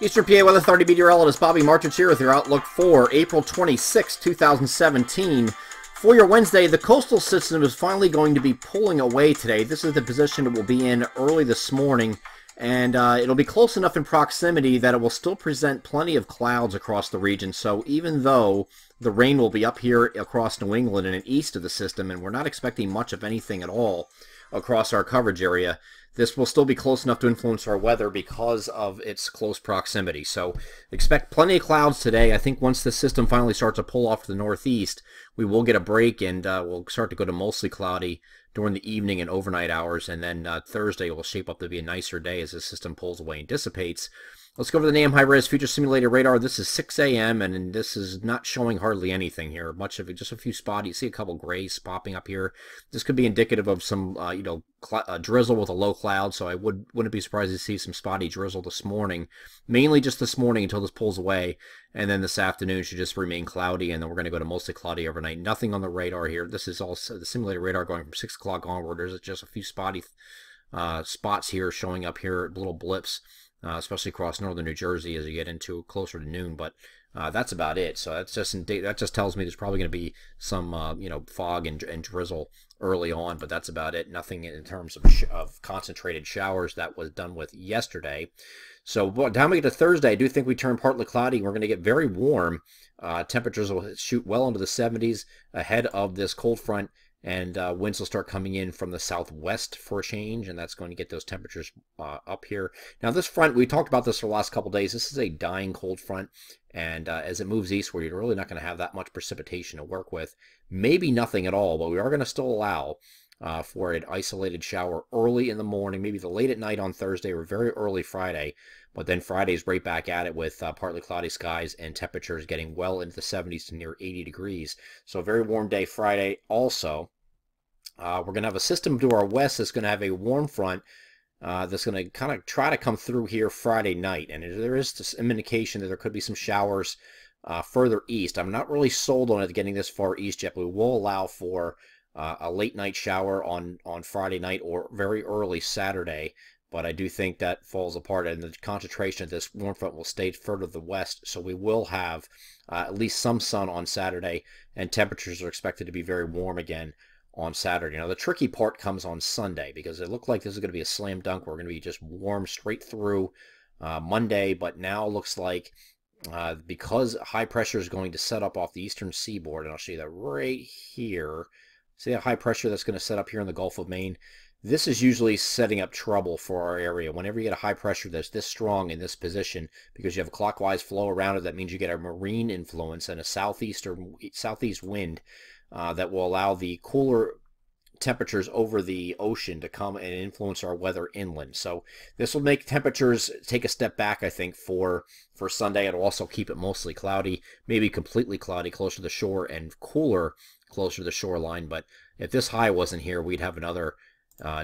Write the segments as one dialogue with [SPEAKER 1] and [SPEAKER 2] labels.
[SPEAKER 1] Eastern PA Weather 30 meteorologist Bobby Martich here with your outlook for April 26, 2017. For your Wednesday, the coastal system is finally going to be pulling away today. This is the position it will be in early this morning, and it'll be close enough in proximity that it will still present plenty of clouds across the region. So even though the rain will be up here across New England and east of the system, and we're not expecting much of anything at all across our coverage area, this will still be close enough to influence our weather because of its close proximity. So expect plenty of clouds today. I think once the system finally starts to pull off to the northeast, we will get a break, and we'll start to go to mostly cloudy during the evening and overnight hours. And then Thursday will shape up to be a nicer day as the system pulls away and dissipates. Let's go over the NAM high-res future simulated radar. This is 6 a.m. and this is not showing hardly anything here. Much of it, just a few spots. You see a couple grays popping up here. This could be indicative of some, drizzle with a low cloud. So I wouldn't be surprised to see some spotty drizzle this morning. Mainly just this morning until this pulls away, and then this afternoon should just remain cloudy, and then we're going to go to mostly cloudy overnight. Nothing on the radar here. This is also the simulated radar going from 6 o'clock onward. There's just a few spotty spots here showing up here, little blips. Especially across northern New Jersey as you get into closer to noon, but that's about it. So that just tells me there's probably going to be some fog and drizzle early on, but that's about it. Nothing in terms of concentrated showers. That was done with yesterday. So by the time we get to Thursday, I do think we turn partly cloudy. We're going to get very warm. Temperatures will shoot well into the 70s ahead of this cold front. And winds will start coming in from the southwest for a change, and that's going to get those temperatures up here. Now this front, we talked about this for the last couple days. This is a dying cold front, and as it moves eastward, you're really not going to have that much precipitation to work with. Maybe nothing at all, but we are going to still allow for an isolated shower early in the morning, maybe the late at night on Thursday or very early Friday. But then Friday's right back at it with partly cloudy skies and temperatures getting well into the 70s to near 80 degrees. So a very warm day Friday also. We're going to have a system to our west that's going to have a warm front that's going to kind of try to come through here Friday night. And there is some indication that there could be some showers further east. I'm not really sold on it getting this far east yet, but we will allow for a late night shower on Friday night or very early Saturday. But I do think that falls apart, and the concentration of this warm front will stay further to the west, so we will have at least some sun on Saturday, and temperatures are expected to be very warm again on Saturday. Now, the tricky part comes on Sunday, because it looked like this is going to be a slam dunk. We're going to be just warm straight through Monday, but now it looks like because high pressure is going to set up off the eastern seaboard, and I'll show you that right here. See that high pressure that's going to set up here in the Gulf of Maine? This is usually setting up trouble for our area. Whenever you get a high pressure that's this strong in this position, because you have a clockwise flow around it, that means you get a marine influence and a southeast wind that will allow the cooler temperatures over the ocean to come and influence our weather inland. So this will make temperatures take a step back, I think, for Sunday. It'll also keep it mostly cloudy, maybe completely cloudy closer to the shore, and cooler closer to the shoreline. But if this high wasn't here, we'd have another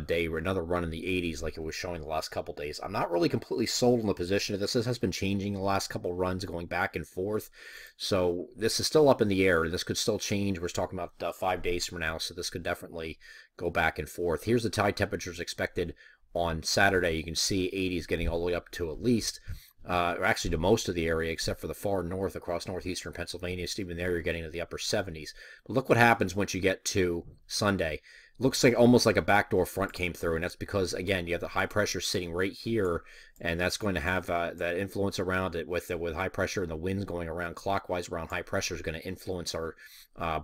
[SPEAKER 1] day or another run in the 80s like it was showing the last couple days. I'm not really completely sold on the position of this. This has been changing the last couple runs, going back and forth. So this is still up in the air. This could still change. We're talking about 5 days from now, so this could definitely go back and forth. Here's the tide temperatures expected on Saturday. You can see 80s getting all the way up to at least or actually to most of the area except for the far north across northeastern Pennsylvania. So even there you're getting to the upper 70s. But look what happens once you get to Sunday. Looks like almost like a backdoor front came through, and that's because, again, you have the high pressure sitting right here, and that's going to have that influence around it with high pressure, and the winds going around clockwise around high pressure is going to influence our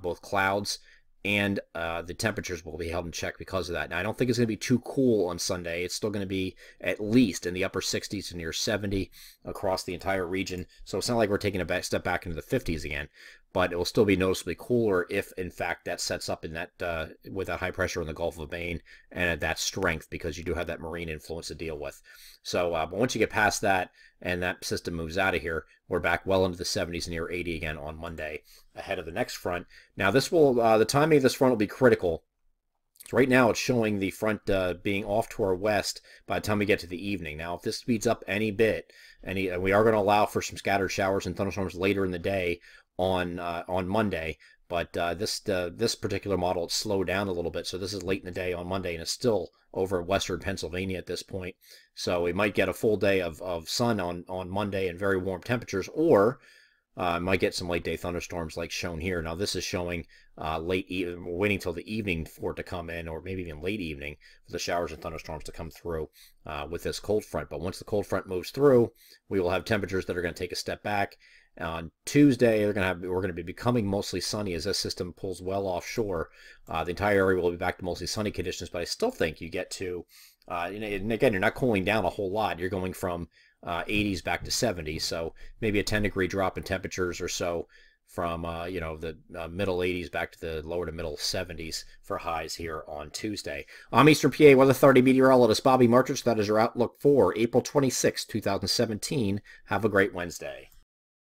[SPEAKER 1] both clouds and the temperatures will be held in check because of that. Now, I don't think it's going to be too cool on Sunday. It's still going to be at least in the upper 60s to near 70 across the entire region. So it's not like we're taking a step back into the 50s again, but it will still be noticeably cooler if, in fact, that sets up in that with that high pressure in the Gulf of Maine and at that strength, because you do have that marine influence to deal with. So, but once you get past that and that system moves out of here, we're back well into the 70s, near 80 again on Monday, ahead of the next front. Now, this will the timing of this front will be critical. So right now, it's showing the front being off to our west by the time we get to the evening. Now, if this speeds up any bit, we are going to allow for some scattered showers and thunderstorms later in the day on Monday. But this particular model, it's slowed down a little bit, so this is late in the day on Monday, and it's still over western Pennsylvania at this point. So we might get a full day of sun on Monday and very warm temperatures, or might get some late day thunderstorms like shown here. Now this is showing we're waiting till the evening for it to come in, or maybe even late evening for the showers and thunderstorms to come through with this cold front. But once the cold front moves through, we will have temperatures that are going to take a step back. On Tuesday, we're going to be becoming mostly sunny as this system pulls well offshore. The entire area will be back to mostly sunny conditions, but I still think you get to, and again, you're not cooling down a whole lot. You're going from 80s back to 70s, so maybe a 10-degree drop in temperatures or so from the middle 80s back to the lower to middle 70s for highs here on Tuesday. I'm Eastern PA Weather Authority meteorologist Bobby Martich. That is your outlook for April 26, 2017. Have a great Wednesday.